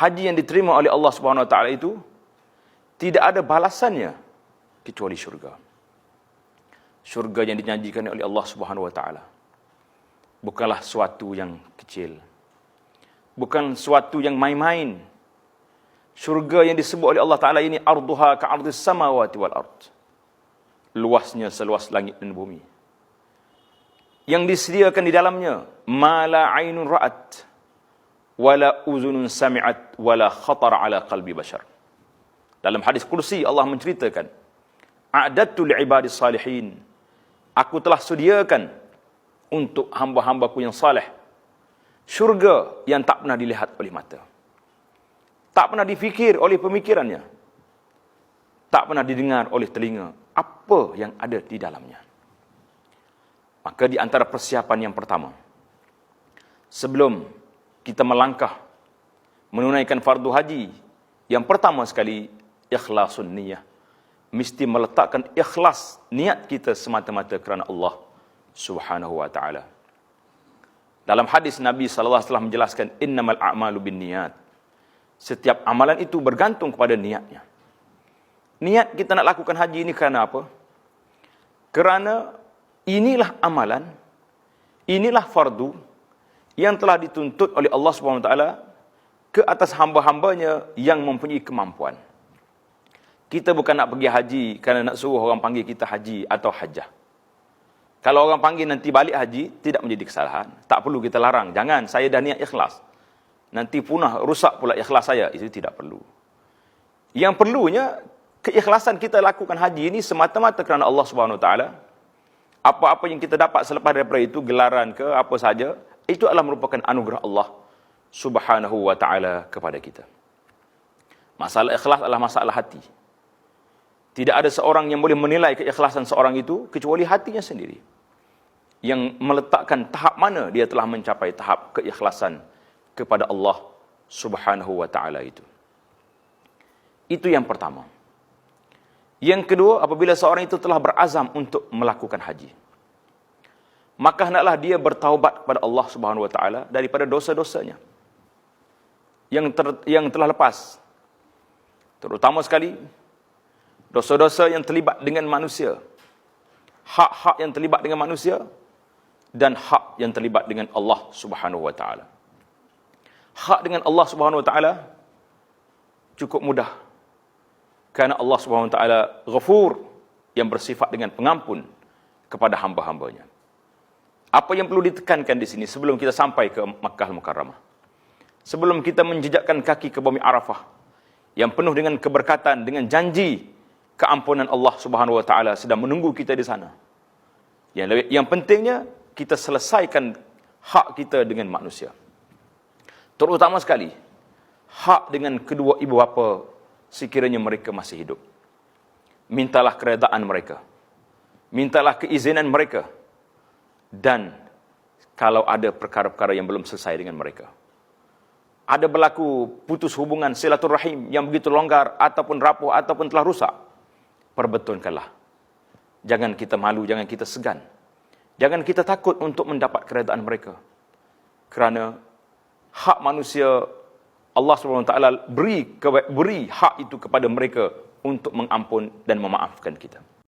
haji yang diterima oleh Allah Subhanahu Wa Taala itu tidak ada balasannya kecuali syurga. Syurga yang dijanjikan oleh Allah Subhanahu Wa Taala bukanlah suatu yang kecil, bukan suatu yang main-main. Syurga yang disebut oleh Allah Ta'ala ini arduha ka'ardis samawati wal ard. Luasnya seluas langit dan bumi. Yang disediakan di dalamnya ma la ainun ra'at wala uzunun sami'at wala khatar ala qalbi bashar. Dalam hadis kursi Allah menceritakan, a'dadtu li'ibadis salihin. Aku telah sediakan untuk hamba-hambaku yang saleh syurga yang tak pernah dilihat oleh mata, tak pernah difikir oleh pemikirannya, tak pernah didengar oleh telinga apa yang ada di dalamnya. Maka di antara persiapan yang pertama, sebelum kita melangkah menunaikan fardu haji, yang pertama sekali ikhlasun niyah. Mesti meletakkan ikhlas niat kita semata-mata kerana Allah Subhanahu Wa Taala. Dalam hadis Nabi sallallahu alaihi wasallam menjelaskan innamal a'malu binniyat. Setiap amalan itu bergantung kepada niatnya. Niat kita nak lakukan haji ini kerana apa? Kerana inilah amalan, inilah fardu yang telah dituntut oleh Allah Subhanahu Wa Taala ke atas hamba-hambanya yang mempunyai kemampuan. Kita bukan nak pergi haji kerana nak suruh orang panggil kita haji atau hajjah. Kalau orang panggil nanti balik haji, tidak menjadi kesalahan. Tak perlu kita larang. Jangan, saya dah niat ikhlas. Nanti punah, rusak pula ikhlas saya. Itu tidak perlu. Yang perlunya, keikhlasan kita lakukan haji ini semata-mata kerana Allah Subhanahu Wa Taala. Apa-apa yang kita dapat selepas daripada itu, gelaran ke apa saja, itu adalah merupakan anugerah Allah Subhanahu Wa Taala kepada kita. Masalah ikhlas adalah masalah hati. Tidak ada seorang yang boleh menilai keikhlasan seorang itu kecuali hatinya sendiri, yang meletakkan tahap mana dia telah mencapai tahap keikhlasan kepada Allah Subhanahu Wa Taala itu. Itu yang pertama. Yang kedua, apabila seorang itu telah berazam untuk melakukan haji, maka hendaklah dia bertaubat kepada Allah Subhanahu Wa Taala daripada dosa-dosanya yang telah lepas. Terutama sekali dosa-dosa yang terlibat dengan manusia, hak-hak yang terlibat dengan manusia, dan hak yang terlibat dengan Allah Subhanahu Wa Taala. Hak dengan Allah Subhanahu Wa Taala cukup mudah, kerana Allah Subhanahu Wa Taala Ghafur, yang bersifat dengan pengampun kepada hamba-hambanya. Apa yang perlu ditekankan di sini sebelum kita sampai ke Makkah Al-Mukarramah, sebelum kita menjejakkan kaki ke bumi Arafah yang penuh dengan keberkatan, dengan janji keampunan Allah Subhanahu Wa Taala sedang menunggu kita di sana. Yang pentingnya kita selesaikan hak kita dengan manusia. Terutama sekali hak dengan kedua ibu bapa sekiranya mereka masih hidup. Mintalah keredaan mereka, mintalah keizinan mereka, dan kalau ada perkara-perkara yang belum selesai dengan mereka, ada berlaku putus hubungan silaturahim yang begitu longgar ataupun rapuh ataupun telah rusak, perbetulkanlah. Jangan kita malu, jangan kita segan, jangan kita takut untuk mendapat keredaan mereka. Kerana hak manusia, Allah SWT beri hak itu kepada mereka untuk mengampun dan memaafkan kita.